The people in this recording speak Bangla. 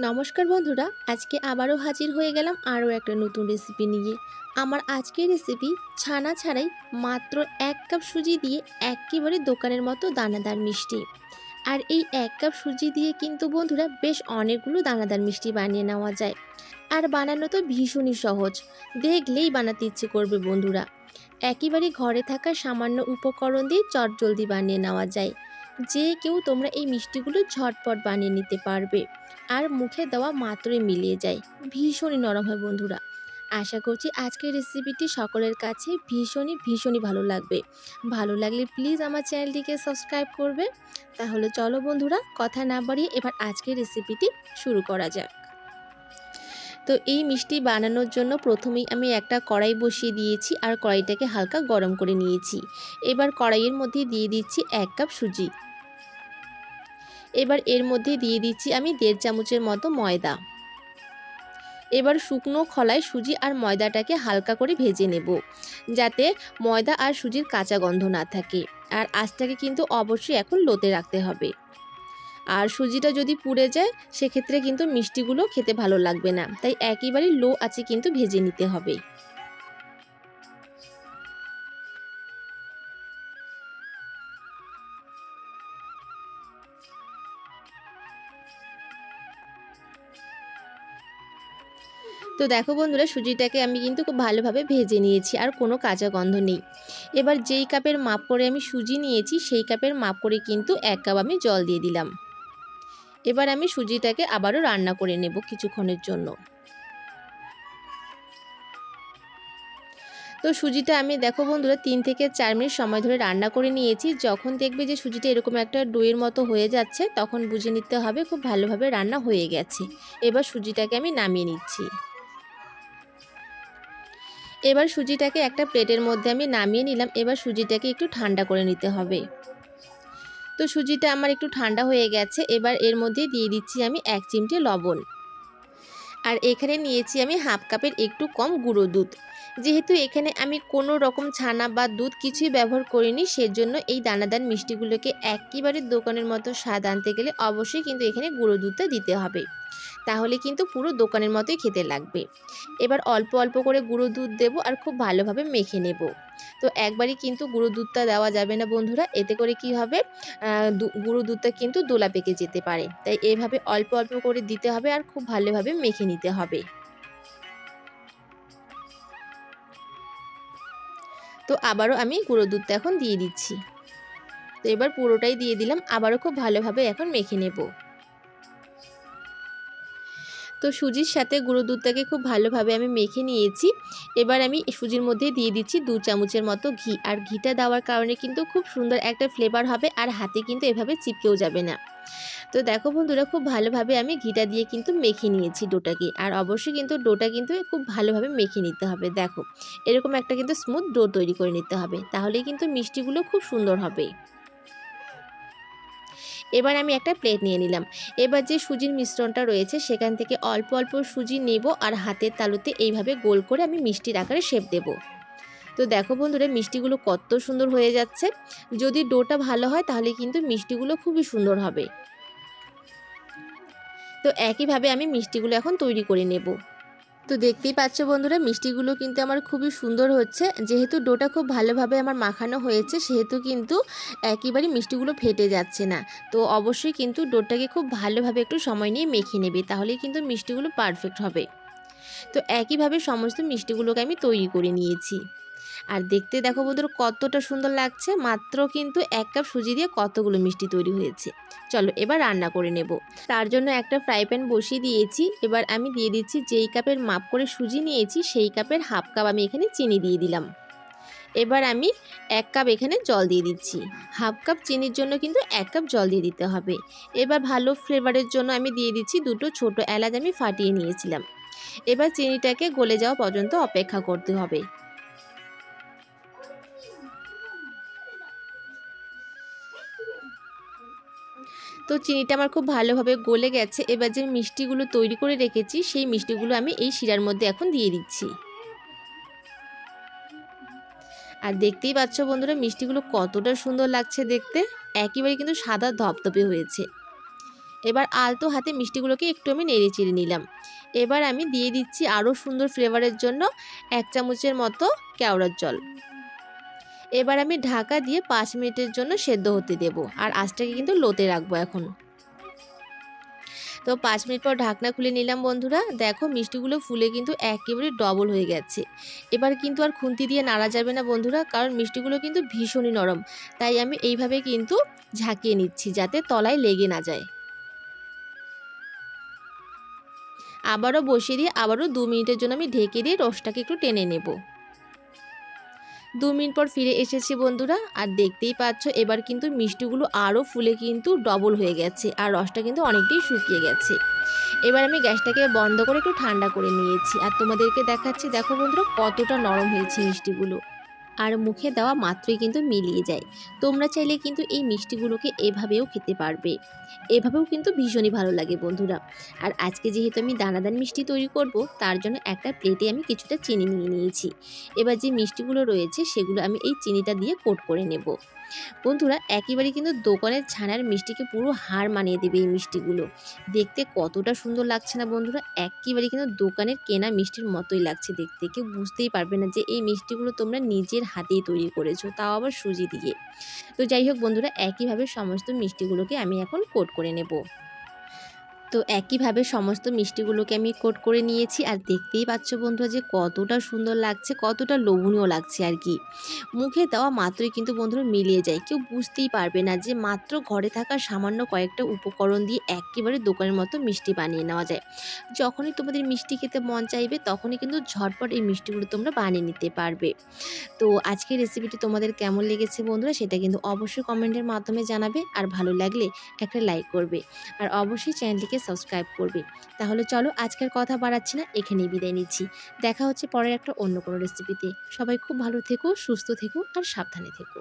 নমস্কার বন্ধুরা, আজকে আবারও হাজির হয়ে গেলাম আরও একটা নতুন রেসিপি নিয়ে। আমার আজকের রেসিপি ছানা ছাড়াই মাত্র 1 কাপ সুজি দিয়ে একেবারে দোকানের মতো দানাদার মিষ্টি। আর এই 1 কাপ সুজি দিয়ে কিন্তু বন্ধুরা বেশ অনেকগুলো দানাদার মিষ্টি বানিয়ে নেওয়া যায়। আর বানানো তো ভীষণই সহজ, দেখলেই বানাতে ইচ্ছে করবে বন্ধুরা। একেবারে ঘরে থাকা সামান্য উপকরণ দিয়ে চটজলদি বানিয়ে নেওয়া যায়। যে কেউ তোমরা এই মিষ্টিগুলো ঝটপট বানিয়ে নিতে পারবে। আর মুখে দেওয়া মাত্রই মিলিয়ে যায়, ভীষণই নরম হয় বন্ধুরা। আশা করছি আজকের রেসিপিটি সকলের কাছে ভীষণই ভালো লাগবে। ভালো লাগলে প্লিজ আমার চ্যানেলটিকে সাবস্ক্রাইব করবে। তাহলে চলো বন্ধুরা, কথা না বাড়িয়ে এবার আজকের রেসিপিটি শুরু করা যাক। তো এই মিষ্টি বানানোর জন্য প্রথমেই আমি একটা কড়াই বসিয়ে দিয়েছি আর কড়াইটাকে হালকা গরম করে নিয়েছি। এবার কড়াইয়ের মধ্যে দিয়ে দিচ্ছি 1 কাপ সুজি। এবার এর মধ্যে দিয়ে দিচ্ছি আমি 1.5 চামচের মতো ময়দা। এবার শুকনো খোলায় সুজি আর ময়দাটাকে হালকা করে ভেজে নেব, যাতে ময়দা আর সুজির কাঁচা গন্ধ না থাকে। আর আঁচটাকে কিন্তু অবশ্যই এখন লোতে রাখতে হবে। আর সুজিটা যদি পুড়ে যায় সেক্ষেত্রে কিন্তু মিষ্টিগুলো খেতে ভালো লাগবে না, তাই একেবারে লো আঁচে কিন্তু ভেজে নিতে হবে। তো দেখো বন্ধুরা, সুজিটাকে আমি কিন্তু খুব ভালোভাবে ভেজে নিয়েছি আর কোনো কাঁচা গন্ধ নেই। এবার যেই কাপের মাপ করে আমি সুজি নিয়েছি সেই কাপের মাপ করে কিন্তু 1 কাপ আমি জল দিয়ে দিলাম। এবার আমি সুজিটাকে আবারও রান্না করে নেব কিছুক্ষণের জন্য। তো সুজিটা আমি দেখো বন্ধুরা 3 থেকে 4 মিনিট সময় ধরে রান্না করে নিয়েছি। যখন দেখবে যে সুজিটা এরকম একটা ডোয়ের মতো হয়ে যাচ্ছে, তখন বুঝে নিতে হবে খুব ভালোভাবে রান্না হয়ে গেছে। এবার সুজিটাকে আমি নামিয়ে নিচ্ছি। এবার সুজিটাকে একটা প্লেটের মধ্যে আমি নামিয়ে নিলাম। এবার সুজিটাকে একটু ঠান্ডা করে নিতে হবে। তো সুজিটা আমার একটু ঠান্ডা হয়ে গেছে। এবার এর মধ্যে দিয়ে দিচ্ছি আমি 1 চিমটে লবণ। আর এখানে নিয়েছি আমি হাফ কাপের একটু কম গুঁড়ো দুধ। যেহেতু এখানে আমি কোনো রকম ছানা বা দুধ কিছুই ব্যবহার করিনি, সেজন্য এই দানাদার মিষ্টিগুলোকে একেবারে দোকানের মতো স্বাদ আনতে গেলে অবশ্যই কিন্তু এখানে গুঁড়ো দুধটা দিতে হবে। তাহলে কিন্তু পুরো দোকানের মতোই খেতে লাগবে। এবার অল্প অল্প করে গুঁড়ো দুধ দেবো আর খুব ভালোভাবে মেখে নেব। তো একবারই কিন্তু গুঁড়ো দুধটা দেওয়া যাবে না বন্ধুরা, এতে করে কি হবে, গুঁড়ো দুধটা কিন্তু দোলা পেকে যেতে পারে। তাই এইভাবে অল্প অল্প করে দিতে হবে আর খুব ভালোভাবে মেখে নিতে হবে। তো আবারও আমি গুঁড়ো দুধটা এখন দিয়ে দিচ্ছি। তো এবার পুরোটাই দিয়ে দিলাম, আবারও খুব ভালোভাবে এখন মেখে নেব। তো সুজির সাথে গুঁড়ো দুধটাকে খুব ভালোভাবে আমি মেখে নিয়েছি। এবার আমি সুজির মধ্যে দিয়ে দিচ্ছি 2 চামচের মতো ঘি। আর ঘিটা দেওয়ার কারণে কিন্তু খুব সুন্দর একটা ফ্লেভার হবে আর হাতে কিন্তু এভাবে চিপকেও যাবে না। তো দেখো বন্ধুরা, খুব ভালোভাবে আমি ঘিটা দিয়ে কিন্তু মেখে নিয়েছি ডোটাকে। আর অবশ্যই কিন্তু ডোটা কিন্তু খুব ভালোভাবে মেখে নিতে হবে। দেখো, এরকম একটা কিন্তু স্মুথ ডো তৈরি করে নিতে হবে, তাহলেই কিন্তু মিষ্টিগুলো খুব সুন্দর হবে। এবার আমি একটা প্লেট নিয়ে নিলাম। এবার যে সুজির মিশ্রণটা রয়েছে সেখান থেকে অল্প অল্প সুজি নেব আর হাতের তালুতে এইভাবে গোল করে আমি মিষ্টির আকারে শেপ দেব। তো দেখো বন্ধুরা, মিষ্টিগুলো কত সুন্দর হয়ে যাচ্ছে। যদি ডোটা ভালো হয় তাহলে কিন্তু মিষ্টিগুলো খুবই সুন্দর হবে। তো একইভাবে আমি মিষ্টিগুলো এখন তৈরি করে নেব। তো দেখতেই পাচ্ছ বন্ধুরা, মিষ্টিগুলো কিন্তু আমার খুবই সুন্দর হচ্ছে। যেহেতু ডোটা খুব ভালোভাবে আমার মাখানো হয়েছে, সেহেতু কিন্তু একেবারে মিষ্টিগুলো ফেটে যাচ্ছে না। তো অবশ্যই কিন্তু ডোটাকে খুব ভালোভাবে একটু সময় নিয়ে মেখে নেবে, তাহলেই কিন্তু মিষ্টিগুলো পারফেক্ট হবে। তো একইভাবে সমস্ত মিষ্টিগুলোকে আমি তৈরি করে নিয়েছি। আর দেখতে দেখো বন্ধুরা কতটা সুন্দর লাগছে। মাত্র কিন্তু 1 কাপ সুজি দিয়ে কতগুলো মিষ্টি তৈরি হয়েছে। চলো এবার রান্না করে নেব। তার জন্য একটা ফ্রাই প্যান বসিয়ে দিয়েছি। এবার আমি দিয়ে দিচ্ছি যেই কাপের মাপ করে সুজি নিয়েছি সেই কাপের হাফ কাপ আমি এখানে চিনি দিয়ে দিলাম। এবার আমি 1 কাপ এখানে জল দিয়ে দিচ্ছি। হাফ কাপ চিনির জন্য কিন্তু 1 কাপ জল দিয়ে দিতে হবে। এবার ভালো ফ্লেভারের জন্য আমি দিয়ে দিচ্ছি 2টো ছোট এলাচ আমি ফাটিয়ে নিয়েছিলাম। এবার চিনিটাকে গলে যাওয়া পর্যন্ত অপেক্ষা করতে হবে। তো চিনিটা আমার খুব ভালোভাবে গলে গেছে। এবার যে মিষ্টিগুলো তৈরি করে রেখেছি সেই মিষ্টিগুলো আমি এই শিরার মধ্যে এখন দিয়ে দিচ্ছি। আর দেখতেই পাচ্ছ বন্ধুরা, মিষ্টিগুলো কতটা সুন্দর লাগছে দেখতে। একেবারে কিন্তু সাদা ধপধপে হয়েছে। এবার আলতো হাতে মিষ্টিগুলোকে একটু আমি নেড়ে চেড়ে নিলাম। এবার আমি দিয়ে দিচ্ছি আরও সুন্দর ফ্লেভারের জন্য 1 চামচের মতো কেওড়ার জল। এবার আমি ঢাকা দিয়ে 5 মিনিটের জন্য সেদ্ধ হতে দেব, আর আঁচটাকে কিন্তু লোতে রাখবো এখন। তো 5 মিনিট পর ঢাকনা খুলে নিলাম বন্ধুরা। দেখো মিষ্টিগুলো ফুলে কিন্তু একেবারে ডবল হয়ে গেছে। এবার কিন্তু আর খুন্তি দিয়ে নাড়া যাবে না বন্ধুরা, কারণ মিষ্টিগুলো কিন্তু ভীষণই নরম। তাই আমি এইভাবে কিন্তু ঝাঁকিয়ে নিচ্ছি যাতে তলায় লেগে না যায়। আবারও বসিয়ে দিয়ে আবারও 2 মিনিটের জন্য আমি ঢেকে দিয়ে রসটাকে একটু টেনে নেব। 2 মিনিট পর ফিরে এসেছি বন্ধুরা, আর দেখতেই পাচ্ছ এবার কিন্তু মিষ্টিগুলো আরও ফুলে কিন্তু ডবল হয়ে গেছে, আর রসটা কিন্তু অনেকটাই শুকিয়ে গেছে। এবার আমি গ্যাসটাকে বন্ধ করে একটু ঠান্ডা করে নিয়েছি, আর তোমাদেরকে দেখাচ্ছি। দেখো বন্ধুরা কতটা নরম হয়েছে মিষ্টিগুলো, আর মুখে দেওয়া মাত্রই কিন্তু মিলিয়ে যায়। তোমরা চাইলে কিন্তু এই মিষ্টিগুলোকে এভাবেও খেতে পারবে, এভাবেও কিন্তু ভীষণই ভালো লাগে বন্ধুরা। আর আজকে যেহেতু আমি দানাদার মিষ্টি তৈরি করব, তার জন্য একটা প্লেটে আমি কিছুটা চিনি নিয়ে নিয়েছি। এবার যে মিষ্টিগুলো রয়েছে সেগুলো আমি এই চিনিটা দিয়ে কোট করে নেব। বন্ধুরা একেবারে কিন্তু দোকানের ছানার মিষ্টিকে পুরো হার মানিয়ে দেবে এই মিষ্টিগুলো। দেখতে কতটা সুন্দর লাগছে না বন্ধুরা, একেবারে কিন্তু দোকানের কেনা মিষ্টির মতোই লাগছে দেখতে। কেউ বুঝতেই পারবে না যে এই মিষ্টিগুলো তোমরা নিজের হাতেই তৈরি করেছো, তাও আবার সুজি দিয়ে। তো যাই হোক বন্ধুরা, একইভাবে সমস্ত মিষ্টিগুলোকে আমি এখন কোট করে নেব। তো একইভাবে সমস্ত মিষ্টিগুলোকে আমি কোট করে নিয়েছি, আর দেখতেই পাচ্ছ বন্ধুরা যে কতটা সুন্দর লাগছে, কতটা লোভনীয় লাগছে আর কি। মুখে দেওয়া মাত্রই কিন্তু বন্ধুরা মিলিয়ে যায়, কেউ বুঝতেই পারবে না যে মাত্র ঘরে থাকা সামান্য কয়েকটা উপকরণ দিয়ে একেবারে দোকানের মতো মিষ্টি বানিয়ে নেওয়া যায়। যখনই তোমাদের মিষ্টি খেতে মন চাইবে তখনই কিন্তু ঝটপট এই মিষ্টিগুলো তোমরা বানিয়ে নিতে পারবে। তো আজকের রেসিপিটি তোমাদের কেমন লেগেছে বন্ধুরা, সেটা কিন্তু অবশ্যই কমেন্টের মাধ্যমে জানাবে, আর ভালো লাগলে একটা লাইক করবে, আর অবশ্যই চ্যানেলটিকে সাবস্ক্রাইব করবে। তাহলে চলো আজকের কথা বাড়াচ্ছি না, এখানেই বিদায় নিচ্ছি। দেখা হচ্ছে পরের একটা অন্য কোনো রেসিপিতে। সবাই খুব ভালো থেকো, সুস্থ থেকো আর সাবধানে থেকো।